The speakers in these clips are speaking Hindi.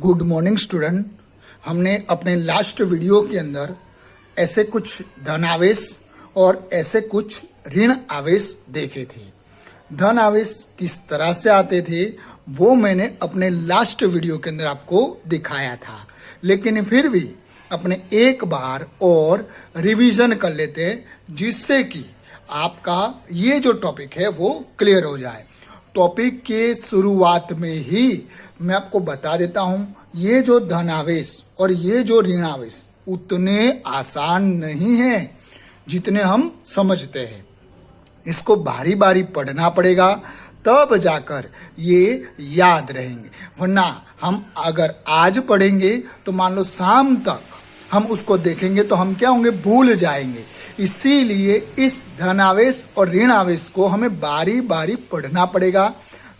Good morning student. हमने अपने लास्ट वीडियो के अंदर ऐसे कुछ धन आवेश और ऐसे कुछ ऋण आवेश देखे थे। धन आवेश किस तरह से आते थे वो मैंने अपने लास्ट वीडियो के अंदर आपको दिखाया था, लेकिन फिर भी अपने एक बार और रिवीजन कर लेते हैं जिससे कि आपका ये जो टॉपिक है वो क्लियर हो जाए। टॉपिक के शुरुआत में ही मैं आपको बता देता हूं, ये जो धन आवेश और ये जो ऋण आवेश उतने आसान नहीं है जितने हम समझते हैं। इसको बारी बारी पढ़ना पड़ेगा तब जाकर ये याद रहेंगे, वरना हम अगर आज पढ़ेंगे तो मान लो शाम तक हम उसको देखेंगे तो हम क्या होंगे, भूल जाएंगे। इसीलिए इस धनावेश और ऋण आवेश को हमें बारी बारी पढ़ना पड़ेगा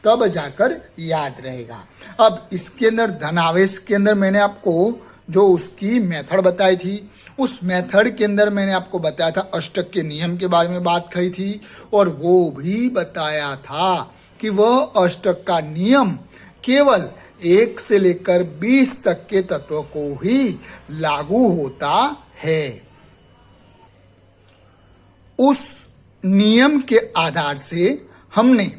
तब जाकर याद रहेगा। अब इसके अंदर धनावेश के अंदर मैंने आपको जो उसकी मेथड बताई थी, उस मेथड के अंदर मैंने आपको बताया था अष्टक के नियम के बारे में बात कही थी, और वो भी बताया था कि वह अष्टक का नियम केवल 1 से लेकर 20 तक के तत्वों को ही लागू होता है। उस नियम के आधार से हमने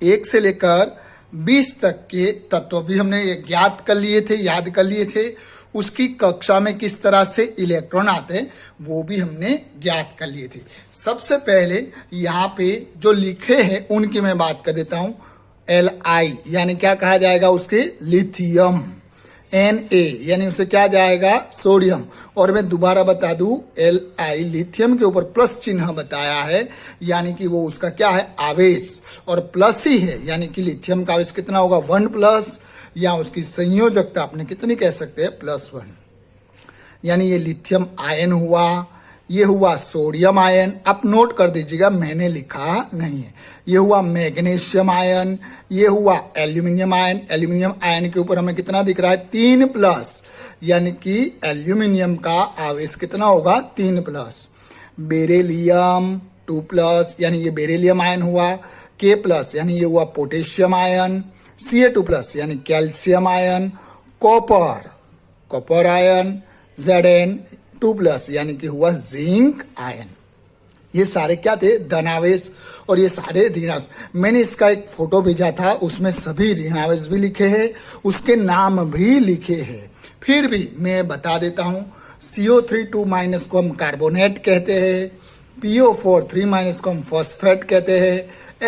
1 से लेकर 20 तक के तत्व भी हमने ज्ञात कर लिए थे, याद कर लिए थे। उसकी कक्षा में किस तरह से इलेक्ट्रॉन आते हैं वो भी हमने ज्ञात कर लिए थे। सबसे पहले यहाँ पे जो लिखे हैं उनकी मैं बात कर देता हूं। Li यानी क्या कहा जाएगा, उसके लिथियम। Na यानी उसे क्या जाएगा, सोडियम। और मैं दोबारा बता दूं, Li लिथियम के ऊपर प्लस चिन्ह बताया है, यानी कि वो उसका क्या है, आवेश, और प्लस ही है, यानी कि लिथियम का आवेश कितना होगा, 1+, या उसकी संयोजकता आपने कितनी कह सकते हैं, +1। यानी ये लिथियम आयन हुआ, ये हुआ सोडियम आयन। आप नोट कर दीजिएगा, मैंने लिखा नहीं है। ये हुआ मैग्नीशियम आयन, ये हुआ एल्यूमिनियम आयन। एल्यूमिनियम आयन के ऊपर हमें कितना दिख रहा है, 3+, यानी कि एल्यूमिनियम का आवेश कितना होगा, 3+। बेरिलियम 2+, यानी ये बेरिलियम आयन हुआ। K+, यानी ये हुआ पोटेशियम आयन। Ca2+, यानी calcium ion. Copper ion. Zn2+, यानी कि हुआ जिंक आयन। ये सारे क्या थे, धनावेश, और ये सारे ऋणावेश। मैंने इसका एक फोटो भेजा था, उसमें सभी ऋणावेश भी लिखे हैं, उसके नाम भी लिखे हैं। फिर भी मैं बता देता हूं, CO3 को हम कार्बोनेट कहते हैं, PO4 3- को हम फॉस्फेट कहते हैं,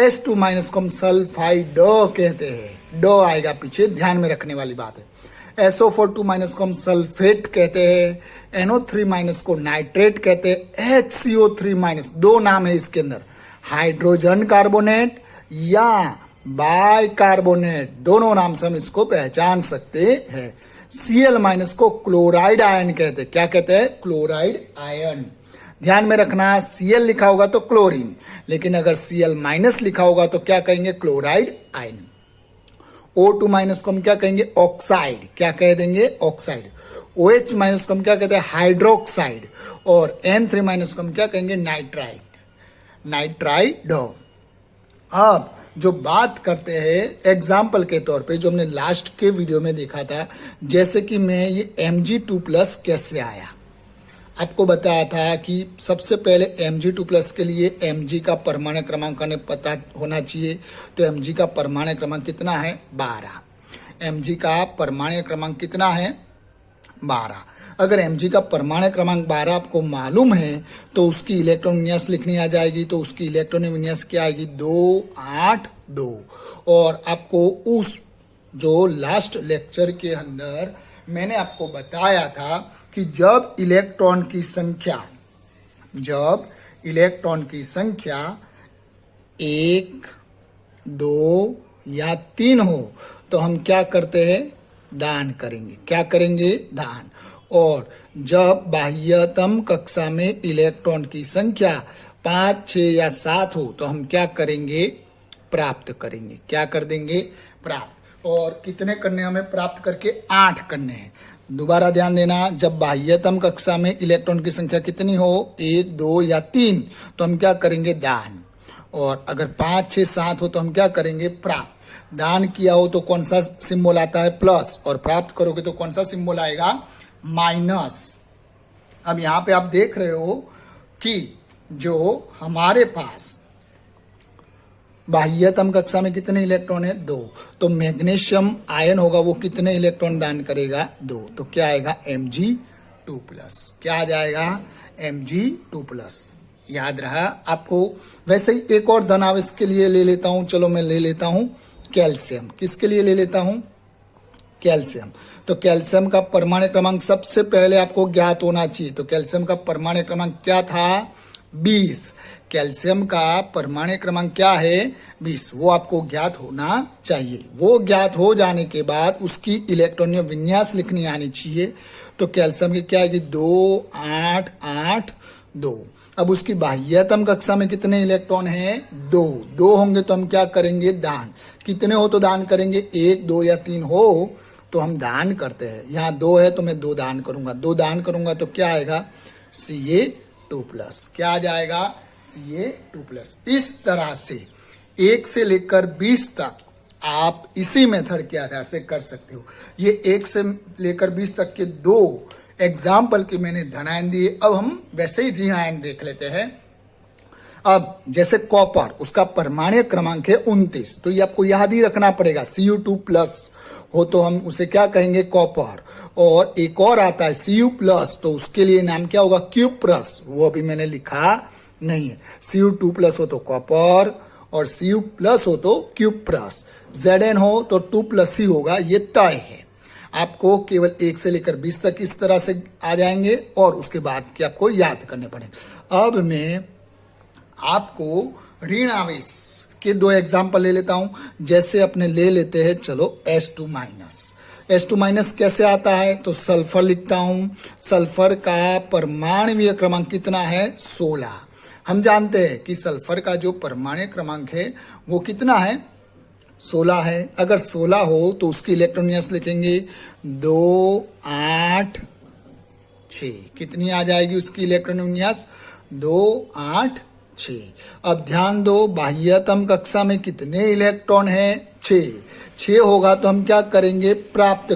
H2- को हम सल्फाइड कहते हैं। डो आएगा पीछे, ध्यान में रखने वाली बात है। SO4 को हम सल्फेट कहते हैं, NO3- को नाइट्रेट कहते हैं, HCO3- दो नाम है इसके अंदर, हाइड्रोजन कार्बोनेट या बाइकार्बोनेट, दोनों नाम से हम इसको पहचान सकते हैं। Cl- को क्लोराइड आयन कहते हैं। क्या कहते हैं, क्लोराइड आयन। ध्यान में रखना, Cl लिखा होगा तो क्लोरीन, लेकिन अगर Cl- लिखा होगा तो क्या कहेंगे, क्लोराइड आयन। O2- को हम क्या कहेंगे, ऑक्साइड। क्या कह देंगे, ऑक्साइड। OH- को हम क्या कहते हैं, हाइड्रोक्साइड। और N3- को हम क्या कहेंगे, नाइट्राइड। अब जो बात करते हैं एग्जाम्पल के तौर पे, जो हमने लास्ट के वीडियो में देखा था, जैसे कि मैं ये Mg2+ कैसे आया, आपको बताया था कि सबसे पहले Mg2+ के लिए Mg का परमाणु क्रमांक हमें पता होना चाहिए। तो Mg का परमाणु क्रमांक कितना है, 12। Mg का परमाणु क्रमांक कितना है, 12। अगर Mg का परमाणु क्रमांक 12 आपको मालूम है तो उसकी इलेक्ट्रॉन विन्यास लिखनी आ जाएगी। तो उसकी इलेक्ट्रॉन विन्यास क्या आएगी, 282। और आपको उस जो लास्ट लेक्चर के अंदर मैंने आपको बताया था कि जब इलेक्ट्रॉन की संख्या 1, 2 या 3 हो तो हम क्या करते हैं, दान करेंगे। क्या करेंगे, दान। और जब बाह्यतम कक्षा में इलेक्ट्रॉन की संख्या 5, 6 या 7 हो तो हम क्या करेंगे, प्राप्त करेंगे। क्या कर देंगे, प्राप्त। और कितने करने हमें प्राप्त करके, 8 करने हैं। दोबारा ध्यान देना, जब बाह्यतम कक्षा में इलेक्ट्रॉन की संख्या कितनी हो, 1, 2 या 3, तो हम क्या करेंगे, दान। और अगर 5, 6, 7 हो तो हम क्या करेंगे, प्राप्त। दान किया हो तो कौन सा सिंबल आता है प्लस, और प्राप्त करोगे तो कौन सा सिंबल आएगा माइनस। अब यहां पे आप देख रहे हो कि जो हमारे पास बाह्यतम कक्षा में कितने इलेक्ट्रॉन है 2, तो मैग्नीशियम आयन होगा वो कितने इलेक्ट्रॉन दान करेगा 2, तो क्या आएगा Mg2+। क्या आ जाएगा Mg2+। याद रहा आपको। वैसे ही एक और धन आवेश के लिए ले लेता हूं, चलो मैं ले लेता हूं कैल्शियम। किसके लिए ले लेता हूं कैल्शियम। तो कैल्शियम का परमाणु क्रमांक सबसे पहले आपको ज्ञात होना चाहिए। तो कैल्शियम का परमाणु क्रमांक क्या था 20। कैल्शियम का परमाणु क्रमांक क्या है 20, वो आपको ज्ञात होना चाहिए। वो ज्ञात हो जाने के बाद उसकी इलेक्ट्रॉनीय विन्यास लिखनी आनी चाहिए। तो कैल्शियम की क्या आएगी 2 8 8 2। अब उसकी बाह्यतम कक्षा में कितने इलेक्ट्रॉन हैं 2 होंगे तो हम क्या करेंगे दान। कितने हो तो दान करेंगे 1 2 या 3 हो तो हम दान करते हैं। यहाँ 2 है तो मैं 2 दान करूंगा। 2 दान करूंगा तो क्या आएगा Ca2+। क्या आ जाएगा Ca2+। इस तरह से 1 से लेकर 20 तक आप इसी मेथड के आधार से कर सकते हो। ये 1 से लेकर 20 तक के 2 एग्जाम्पल के मैंने धनायन दिए। अब हम वैसे ही ऋणायन देख लेते हैं। अब जैसे कॉपर, उसका परमाणु क्रमांक है 29, तो ये आपको याद ही रखना पड़ेगा। Cu2+ हो तो हम उसे क्या कहेंगे कॉपर। और एक और आता है Cu+, तो उसके लिए नाम क्या होगा Cu+, वो अभी मैंने लिखा नहीं है। Cu2+ हो तो कॉपर और Cu+ हो तो Cu+। Zn हो तो 2+ ही होगा, ये तय है। आपको केवल 1 से लेकर 20 तक इस तरह से आ जाएंगे और उसके बाद के आपको याद करने पड़ेंगे। अब मैं आपको ऋण आवेश के 2 एग्जाम्पल ले लेता हूं। जैसे अपने ले लेते हैं चलो H2-। H2- कैसे आता है तो सल्फर लिखता हूं। सल्फर का परमाणु क्रमांक कितना है 16। हम जानते हैं कि सल्फर का जो परमाणु क्रमांक है वो कितना है 16 है। अगर 16 हो तो उसकी इलेक्ट्रॉन विन्यास लिखेंगे 2 8 6। कितनी आ जाएगी उसकी इलेक्ट्रॉन विन्यास 2 8 6। अब ध्यान दो बाह्यतम कक्षा में कितने इलेक्ट्रॉन है 6 होगा तो हम क्या करेंगे प्राप्त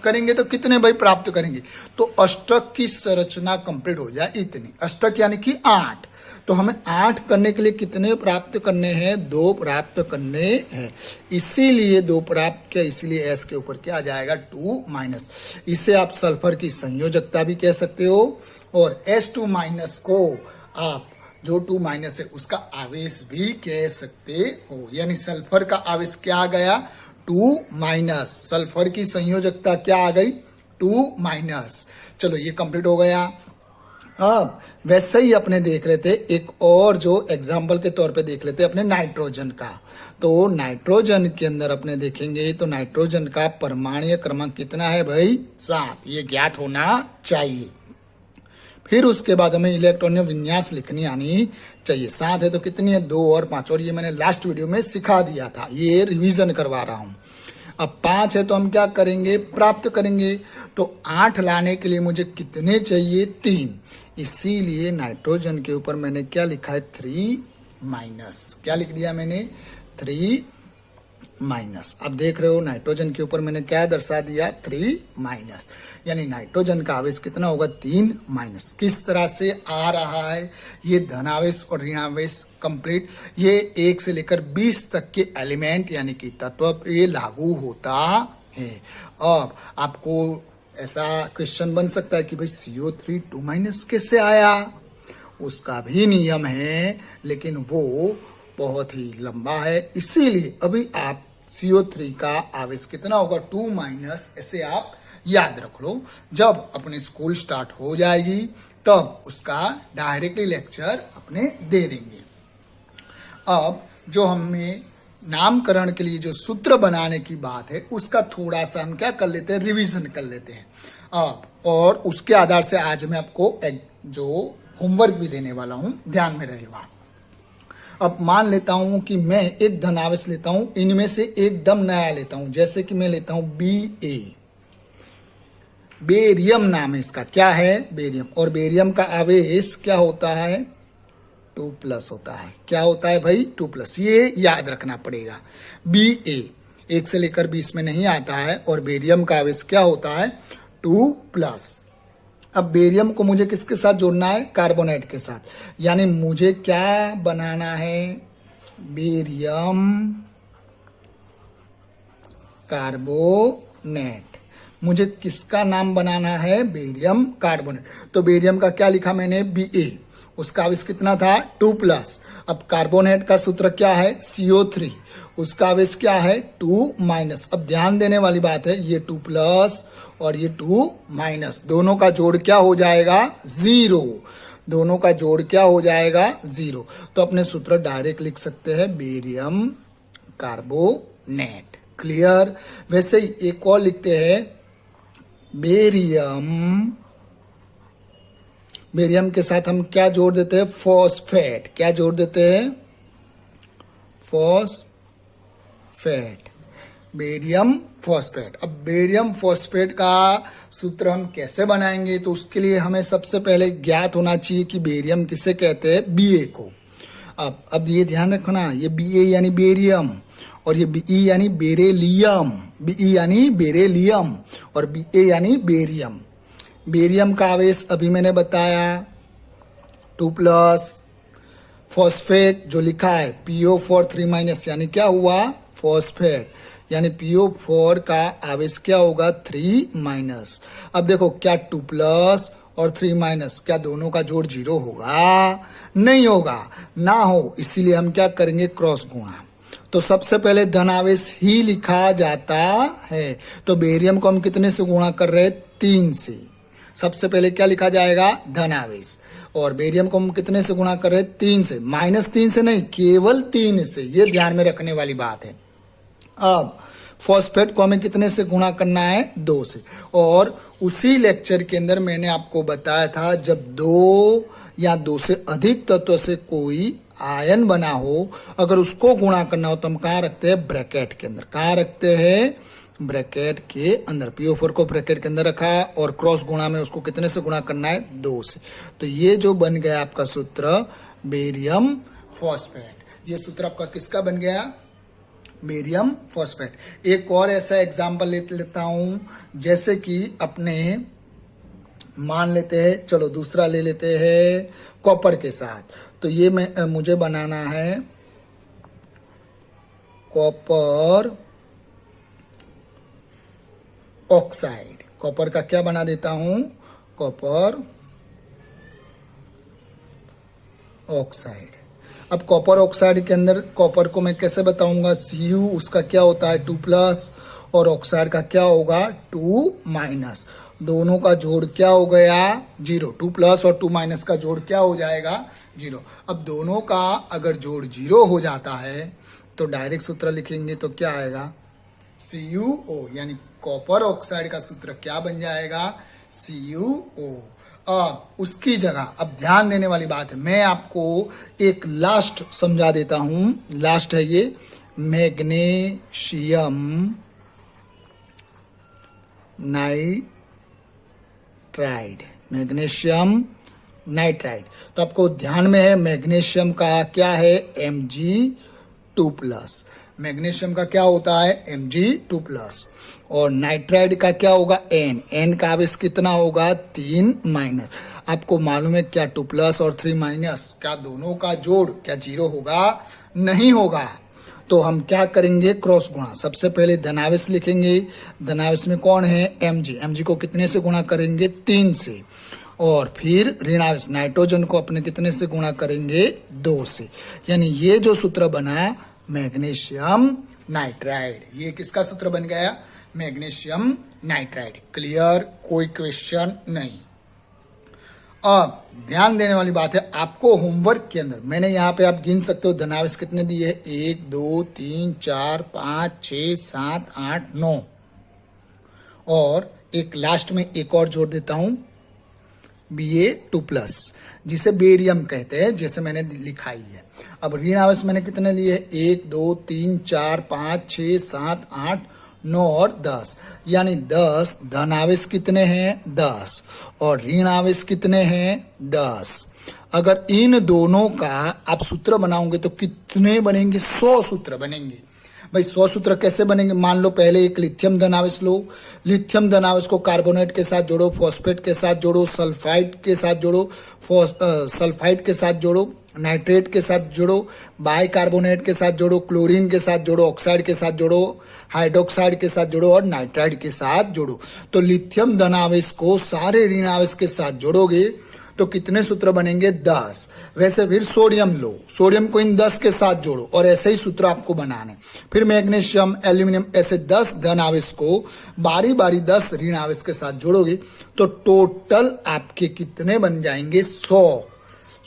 करेंगे तो कितने भाई प्राप्त करेंगे तो अष्टक की संरचना कंप्लीट हो जाए इतनी। अष्टक यानी कि 8, तो हमें 8 करने के लिए कितने प्राप्त करने हैं 2 प्राप्त करने हैं। इसीलिए 2 प्राप्त किया, इसीलिए S के ऊपर क्या आ जाएगा 2-। इसे आप सल्फर की संयोजकता भी कह सकते हो और H2- को आप जो 2- है उसका आवेश भी कह सकते हो। यानी सल्फर का आवेश क्या आ गया 2-। सल्फर की संयोजकता क्या आ गई 2-। चलो ये कंप्लीट हो गया। अब वैसे ही अपने देख लेते एक और जो एग्जाम्पल के तौर पे देख लेते अपने नाइट्रोजन का। तो नाइट्रोजन के अंदर अपने देखेंगे तो नाइट्रोजन का परमाणु क्रमांक कितना है भाई 7, ये ज्ञात होना चाहिए। फिर उसके बाद हमें इलेक्ट्रॉन विन्यास लिखनी आनी चाहिए। 7 है तो कितनी है 2 और 5, और ये मैंने लास्ट वीडियो में सिखा दिया था, ये रिवीजन करवा रहा हूं। अब 5 है तो हम क्या करेंगे प्राप्त करेंगे। तो 8 लाने के लिए मुझे कितने चाहिए 3, इसीलिए नाइट्रोजन के ऊपर मैंने क्या लिखा है 3-। क्या लिख दिया मैंने 3-। अब देख रहे हो नाइट्रोजन के ऊपर मैंने क्या दर्शा दिया 3-। यानी नाइट्रोजन का आवेश कितना होगा 3-। किस तरह से आ रहा है ये धनावेश और ऋणावेश कंप्लीट। ये 1 से लेकर 20 तक के एलिमेंट यानी कि तत्व ये लागू होता है। अब आपको ऐसा क्वेश्चन बन सकता है कि भाई CO3 2- कैसे आया, उसका भी नियम है लेकिन वो बहुत ही लंबा है। इसीलिए अभी आप CO3 का आवेश कितना होगा 2-, ऐसे आप याद रख लो। जब अपने स्कूल स्टार्ट हो जाएगी तब उसका डायरेक्टली लेक्चर अपने दे देंगे। अब जो हमें नामकरण के लिए जो सूत्र बनाने की बात है उसका थोड़ा सा हम क्या कर लेते हैं रिवीजन कर लेते हैं। अब और उसके आधार से आज मैं आपको एक जो होमवर्क भी देने वाला हूं, ध्यान में रहेगा। अब मान लेता हूं कि मैं एक धनावेश लेता हूं, इनमें से एकदम नया लेता हूं, जैसे कि मैं लेता हूं Ba, बेरियम नाम है इसका। क्या है बेरियम, और बेरियम का आवेश क्या होता है टू प्लस होता है। क्या होता है भाई? Two plus. ये याद रखना पड़ेगा। बी ए 1 से लेकर 20 में नहीं आता है और बेरियम का आवेश क्या होता है? Two plus. अब बेरियम को मुझे किसके साथ जोड़ना है? कार्बोनेट के साथ। यानी मुझे क्या बनाना है? Barium carbonate. मुझे किसका नाम बनाना है? Barium carbonate. तो बेरियम का क्या लिखा मैंने? Ba। उसका आवेश कितना था? 2 प्लस। अब कार्बोनेट का सूत्र क्या है? CO3। उसका आवेश क्या है? 2 माइनस। अब ध्यान देने वाली बात है, ये 2 प्लस और ये 2 माइनस, दोनों का जोड़ क्या हो जाएगा? 0। दोनों का जोड़ क्या हो जाएगा? 0। तो अपने सूत्र डायरेक्ट लिख सकते हैं, बेरियम कार्बोनेट। क्लियर? वैसे ही एक और लिखते हैं, बेरियम के साथ हम क्या जोड़ देते हैं? फॉस्फेट। क्या जोड़ देते हैं? फॉस्फेट। Barium phosphate. अब बेरियम फॉस्फेट का सूत्र हम कैसे बनाएंगे? तो उसके लिए हमें सबसे पहले ज्ञात होना चाहिए कि बेरियम किसे कहते हैं? Ba को। अब ये ध्यान रखना, ये Ba यानी बेरियम और ये Be यानी बेरेलियम। Be यानी बेरेलियम और Ba यानी बेरियम। बेरियम का आवेश अभी मैंने बताया 2 प्लस। फॉस्फेट जो लिखा है PO4 3 माइनस, यानी क्या हुआ? फॉस्फेट। यानी PO4 का आवेश क्या होगा? 3 माइनस। अब देखो, क्या 2 प्लस और 3 माइनस, क्या दोनों का जोड़ 0 होगा? नहीं होगा। ना हो इसीलिए हम क्या करेंगे? क्रॉस गुणा। तो सबसे पहले धनावेश ही लिखा जाता है। तो बेरियम को हम कितने से गुणा कर रहे हैं? 3 से। सबसे पहले क्या लिखा जाएगा? धनावेश। और बेरियम को हम कितने से गुणा कर रहे हैं? 3 से। -3 से नहीं, केवल 3 से। ये ध्यान में रखने वाली बात है। अब फॉस्फेट को हमें कितने से गुणा करना है? 2 से। और उसी लेक्चर के अंदर मैंने आपको बताया था, जब 2 या 2 से अधिक तत्व से कोई आयन बना हो, अगर उसको गुणा करना हो तो हम कहाँ रखते हैं? ब्रैकेट के अंदर। कहाँ रखते हैं? ब्रैकेट के अंदर। PO4 को ब्रैकेट के अंदर रखा और क्रॉस गुणा में उसको कितने से गुणा करना है? 2 से। तो ये जो बन गया आपका सूत्र, बेरियम फॉस्फेट। ये सूत्र आपका किसका बन गया? Barium phosphate. एक और ऐसा एग्जाम्पल लेता हूं, जैसे कि अपने मान लेते हैं, चलो दूसरा ले लेते हैं कॉपर के साथ। तो ये मुझे बनाना है कॉपर ऑक्साइड। कॉपर का क्या बना देता हूं? Copper oxide. अब कॉपर ऑक्साइड के अंदर कॉपर को मैं कैसे बताऊंगा? Cu उसका क्या होता है? 2 प्लस और ऑक्साइड का क्या होगा? 2 माइनस। दोनों का जोड़ क्या हो गया? 0। 2 प्लस और 2 माइनस का जोड़ क्या हो जाएगा? 0। अब दोनों का अगर जोड़ 0 हो जाता है तो डायरेक्ट सूत्र लिखेंगे तो क्या आएगा? CuO। यानी कॉपर ऑक्साइड का सूत्र क्या बन जाएगा? CuO। अब उसकी जगह, अब ध्यान देने वाली बात है, मैं आपको एक लास्ट समझा देता हूं। लास्ट है ये, मैग्नीशियम नाइट्राइड। Magnesium nitride. तो आपको ध्यान में है, मैग्नीशियम का क्या है? Mg2 plus. मैग्नीशियम का क्या होता है? Mg2 plus. और नाइट्राइड का क्या होगा? N का आवेश कितना होगा? 3 माइनस। आपको मालूम है क्या? 2 प्लस और 3 माइनस, क्या दोनों का जोड़ क्या 0 होगा? नहीं होगा। तो हम क्या करेंगे? क्रॉस गुणा। सबसे पहले धनावेश लिखेंगे। धनावेश में कौन है? Mg को कितने से गुणा करेंगे? 3 से। और फिर ऋणावेश नाइट्रोजन को अपने कितने से गुणा करेंगे? 2 से। यानी ये जो सूत्र बना, मैग्नीशियम नाइट्राइड। ये किसका सूत्र बन गया? Magnesium nitride. क्लियर? कोई क्वेश्चन नहीं। अब ध्यान देने वाली बात है, आपको होमवर्क के अंदर मैंने यहाँ पे आप गिन सकते हो धनावेश कितने दिए हैं? 1 2 3 4 5 6 7 8 9। और एक लास्ट में एक और जोड़ देता हूं, Ba2 प्लस, जिसे बेरियम कहते हैं, जैसे मैंने लिखाई है। अब ऋण आवेश मैंने कितने लिए? 1 2 3 4 5 6 7 8 9 और 10, यानी 10 धन आवेश कितने हैं 10 और ऋण आवेश कितने हैं 10। अगर इन दोनों का आप सूत्र बनाओगे तो कितने बनेंगे 100 सूत्र बनेंगे। भाई 100 सूत्र कैसे बनेंगे, मान लो पहले एक लिथियम धनावेश लो, लिथियम धनावेश को कार्बोनेट के साथ जोड़ो, फॉस्फेट के साथ जोड़ो, सल्फाइड के साथ जोड़ो, सल्फाइड के साथ जोड़ो, नाइट्रेट के साथ जोड़ो, बाई कार्बोनेट के साथ जोड़ो, क्लोरीन के साथ जोड़ो, ऑक्साइड के साथ जोड़ो, हाइड्रोक्साइड के साथ जोड़ो और नाइट्राइड के साथ जोड़ो। तो लिथियम धनावेश को सारे ऋण आवेश के साथ जोड़ोगे तो कितने सूत्र बनेंगे 10। वैसे फिर सोडियम लो, सोडियम को इन 10 के साथ जोड़ो और ऐसे ही सूत्र आपको बनाने। फिर मैग्नीशियम, एल्यूमिनियम, ऐसे 10 धन आवेश को बारी बारी 10 ऋण आवेश के साथ जोड़ोगे तो टोटल आपके कितने बन जाएंगे 100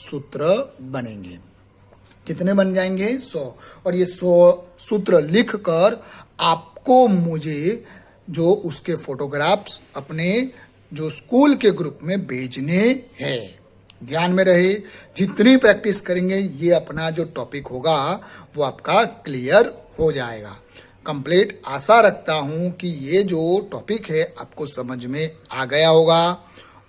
सूत्र बनेंगे। कितने बन जाएंगे 100। और ये 100 सूत्र लिखकर आपको मुझे जो उसके फोटोग्राफ्स अपने जो स्कूल के ग्रुप में भेजने हैं। ध्यान में रहे, जितनी प्रैक्टिस करेंगे ये अपना जो टॉपिक होगा वो आपका क्लियर हो जाएगा कंप्लीट। आशा रखता हूं कि ये जो टॉपिक है आपको समझ में आ गया होगा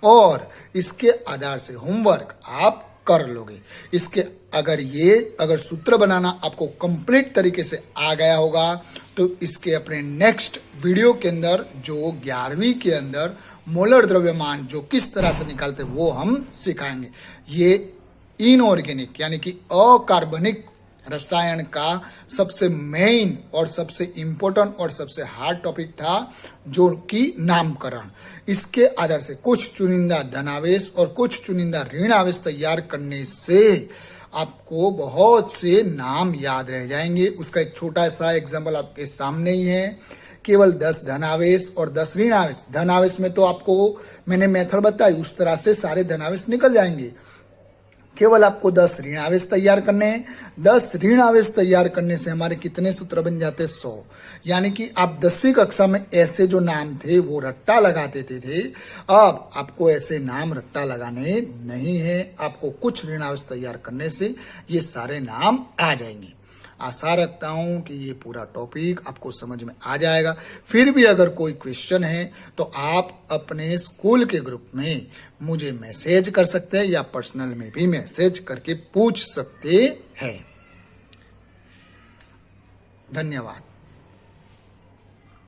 और इसके आधार से होमवर्क आप कर लोगे। इसके अगर सूत्र बनाना आपको कंप्लीट तरीके से आ गया होगा तो इसके अपने नेक्स्ट वीडियो के अंदर जो 11वीं के अंदर मोलर द्रव्यमान जो किस तरह से निकालते वो हम सिखाएंगे। ये इनऑर्गेनिक यानी कि अकार्बनिक रसायन का सबसे मेन और सबसे इंपॉर्टेंट और सबसे हार्ड टॉपिक था जो कि नामकरण। इसके आधार से कुछ चुनिंदा धनावेश और कुछ चुनिंदा ऋण आवेश तैयार करने से आपको बहुत से नाम याद रह जाएंगे। उसका एक छोटा सा एग्जाम्पल आपके सामने ही है। केवल 10 धनावेश और 10 ऋण आवेश। धनावेश में तो आपको मैंने मेथड बताई, उस तरह से सारे धनावेश निकल जाएंगे। केवल आपको 10 ऋण आवेश तैयार करने हैं। 10 ऋण आवेश तैयार करने से हमारे कितने सूत्र बन जाते 100। यानी कि आप 10वीं कक्षा में ऐसे जो नाम थे वो रट्टा लगाते थे। अब आपको ऐसे नाम रट्टा लगाने नहीं है, आपको कुछ ऋण आवेश तैयार करने से ये सारे नाम आ जाएंगे। आशा रखता हूं कि ये पूरा टॉपिक आपको समझ में आ जाएगा। फिर भी अगर कोई क्वेश्चन है तो आप अपने स्कूल के ग्रुप में मुझे मैसेज कर सकते हैं या पर्सनल में भी मैसेज करके पूछ सकते हैं। धन्यवाद।